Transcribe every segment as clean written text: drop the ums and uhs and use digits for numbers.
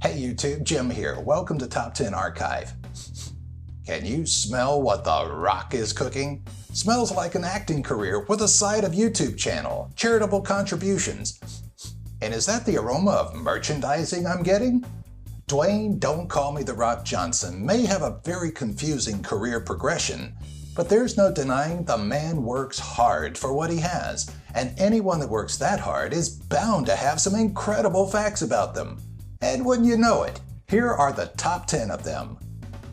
Hey YouTube, Jim here. Welcome to Top 10 Archive. Can you smell what The Rock is cooking? Smells like an acting career with a side of YouTube channel, charitable contributions. And is that the aroma of merchandising I'm getting? Dwayne Don't Call Me The Rock Johnson may have a very confusing career progression, but there's no denying the man works hard for what he has, and anyone that works that hard is bound to have some incredible facts about them. And wouldn't you know it, here are the top 10 of them.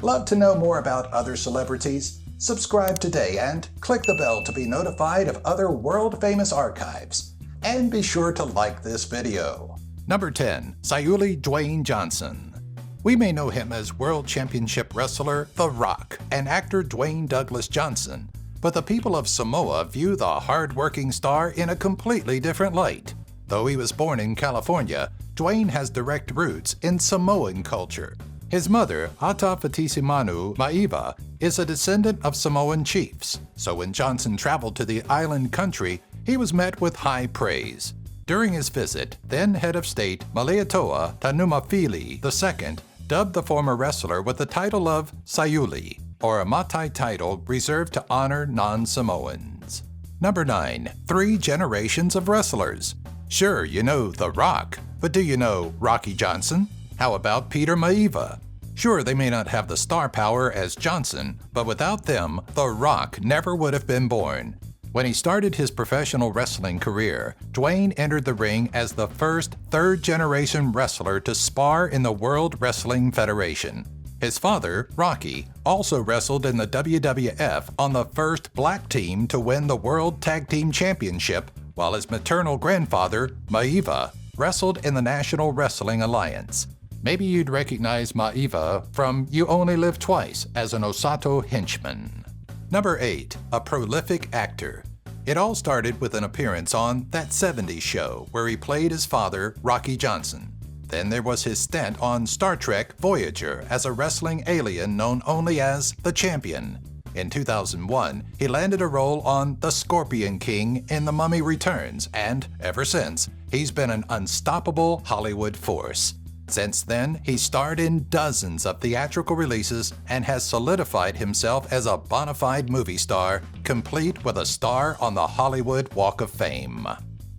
Love to know more about other celebrities? Subscribe today and click the bell to be notified of other world-famous archives. And be sure to like this video. Number 10. Seiuli Dwayne Johnson. We may know him as World Championship wrestler The Rock and actor Dwayne Douglas Johnson, but the people of Samoa view the hard-working star in a completely different light. Though he was born in California, Dwayne has direct roots in Samoan culture. His mother, Atafatissimanu Maiva, is a descendant of Samoan chiefs, so when Johnson traveled to the island country, he was met with high praise. During his visit, then head of state Malietoa Tanumafili II dubbed the former wrestler with the title of Seiuli, or a Matai title reserved to honor non-Samoans. Number 9. 3 generations of wrestlers. Sure, you know The Rock, but do you know Rocky Johnson? How about Peter Maiva? Sure, they may not have the star power as Johnson, but without them, The Rock never would have been born. When he started his professional wrestling career, Dwayne entered the ring as the first third-generation wrestler to spar in the World Wrestling Federation. His father, Rocky, also wrestled in the WWF on the first black team to win the World Tag Team Championship, while his maternal grandfather, Maiva, wrestled in the National Wrestling Alliance. Maybe you'd recognize Maiva from You Only Live Twice as an Osato henchman. Number 8. A prolific actor. It all started with an appearance on That 70s Show, where he played his father, Rocky Johnson. Then there was his stint on Star Trek Voyager as a wrestling alien known only as The Champion. In 2001, he landed a role on The Scorpion King in The Mummy Returns, and ever since, he's been an unstoppable Hollywood force. Since then, he starred in dozens of theatrical releases and has solidified himself as a bona fide movie star, complete with a star on the Hollywood Walk of Fame.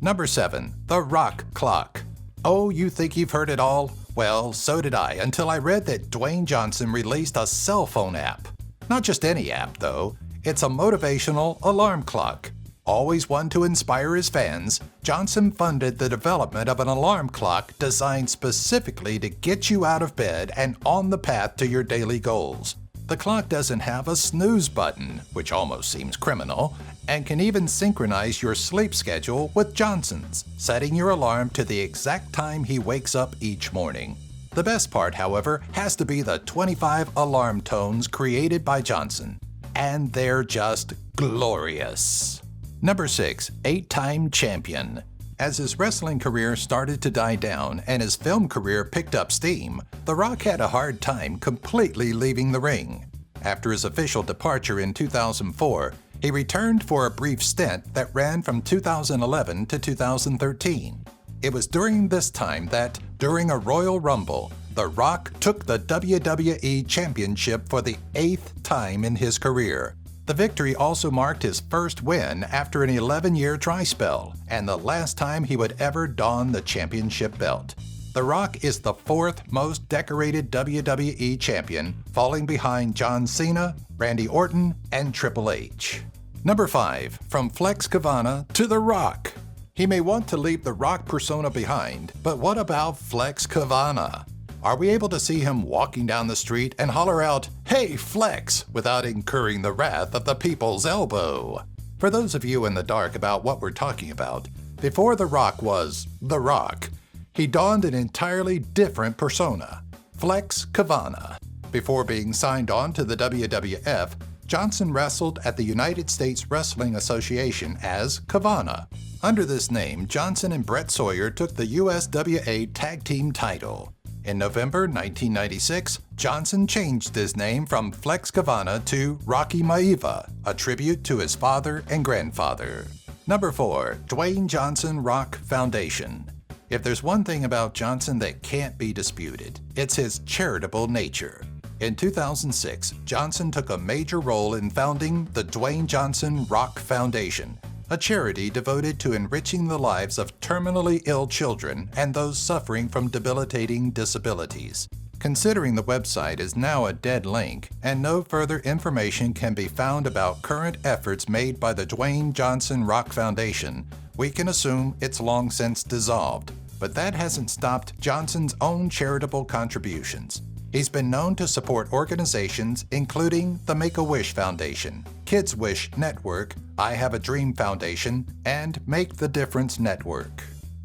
Number 7. The Rock Clock. Oh, you think you've heard it all? Well, so did I, until I read that Dwayne Johnson released a cell phone app. Not just any app, though. It's a motivational alarm clock. Always one to inspire his fans, Johnson funded the development of an alarm clock designed specifically to get you out of bed and on the path to your daily goals. The clock doesn't have a snooze button, which almost seems criminal, and can even synchronize your sleep schedule with Johnson's, setting your alarm to the exact time he wakes up each morning. The best part, however, has to be the 25 alarm tones created by Johnson. And they're just glorious. Number 6. 8-time champion. As his wrestling career started to die down and his film career picked up steam, The Rock had a hard time completely leaving the ring. After his official departure in 2004, he returned for a brief stint that ran from 2011 to 2013. It was during this time that, during a Royal Rumble, The Rock took the WWE Championship for the 8th time in his career. The victory also marked his first win after an 11-year dry spell, and the last time he would ever don the championship belt. The Rock is the 4th most decorated WWE champion, falling behind John Cena, Randy Orton, and Triple H. Number 5. From Flex Kavana to The Rock. He may want to leave the Rock persona behind, but what about Flex Kavana? Are we able to see him walking down the street and holler out, "Hey, Flex," without incurring the wrath of the people's elbow? For those of you in the dark about what we're talking about, before The Rock was The Rock, he donned an entirely different persona, Flex Kavana. Before being signed on to the WWF, Johnson wrestled at the United States Wrestling Association as Kavana. Under this name, Johnson and Brett Sawyer took the USWA Tag Team title. In November 1996, Johnson changed his name from Flex Kavana to Rocky Maiva, a tribute to his father and grandfather. Number 4. Dwayne Johnson Rock Foundation. If there's one thing about Johnson that can't be disputed, it's his charitable nature. In 2006, Johnson took a major role in founding the Dwayne Johnson Rock Foundation, a charity devoted to enriching the lives of terminally ill children and those suffering from debilitating disabilities. Considering the website is now a dead link and no further information can be found about current efforts made by the Dwayne Johnson Rock Foundation, we can assume it's long since dissolved. But that hasn't stopped Johnson's own charitable contributions. He's been known to support organizations including the Make-A-Wish Foundation, Kids Wish Network, I Have a Dream Foundation, and Make the Difference Network.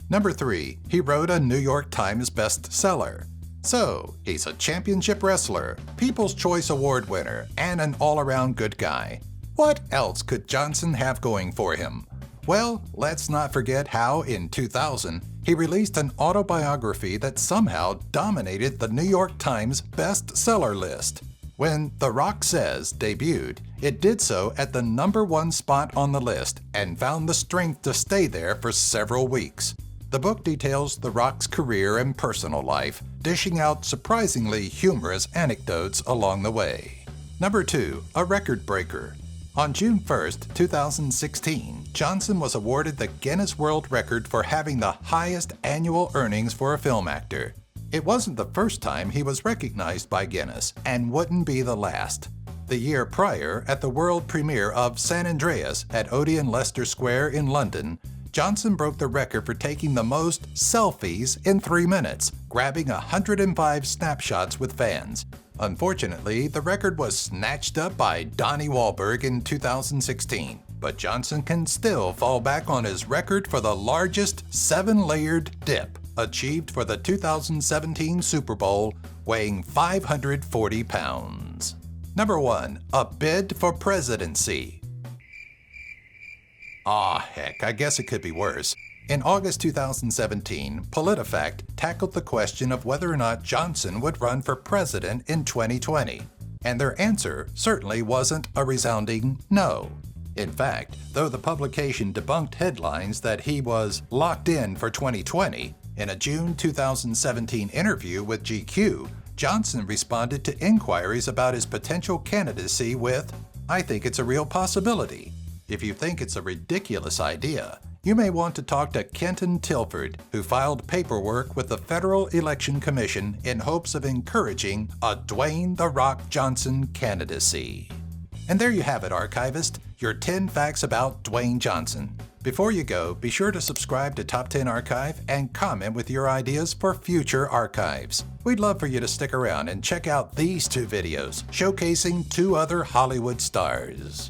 Number 3. He wrote a New York Times bestseller. So, he's a championship wrestler, People's Choice Award winner, and an all-around good guy. What else could Johnson have going for him? Well, let's not forget how, in 2000, he released an autobiography that somehow dominated the New York Times bestseller list. When The Rock Says debuted, it did so at the #1 spot on the list and found the strength to stay there for several weeks. The book details The Rock's career and personal life, dishing out surprisingly humorous anecdotes along the way. Number 2. A record breaker. On June 1, 2016, Johnson was awarded the Guinness World Record for having the highest annual earnings for a film actor. It wasn't the first time he was recognized by Guinness, and wouldn't be the last. The year prior, at the world premiere of San Andreas at Odeon Leicester Square in London, Johnson broke the record for taking the most selfies in 3 minutes, grabbing 105 snapshots with fans. Unfortunately, the record was snatched up by Donnie Wahlberg in 2016, but Johnson can still fall back on his record for the largest 7-layered dip achieved for the 2017 Super Bowl, weighing 540 pounds. Number 1. A bid for presidency. Aw, heck, I guess it could be worse. In August 2017, PolitiFact tackled the question of whether or not Johnson would run for president in 2020, and their answer certainly wasn't a resounding no. In fact, though the publication debunked headlines that he was locked in for 2020, in a June 2017 interview with GQ, Johnson responded to inquiries about his potential candidacy with, "I think it's a real possibility. If you think it's a ridiculous idea, you may want to talk to Kenton Tilford, who filed paperwork with the Federal Election Commission in hopes of encouraging a Dwayne "The Rock" Johnson candidacy." And there you have it, Archivist, your 10 facts about Dwayne Johnson. Before you go, be sure to subscribe to Top 10 Archive and comment with your ideas for future archives. We'd love for you to stick around and check out these 2 videos showcasing 2 other Hollywood stars.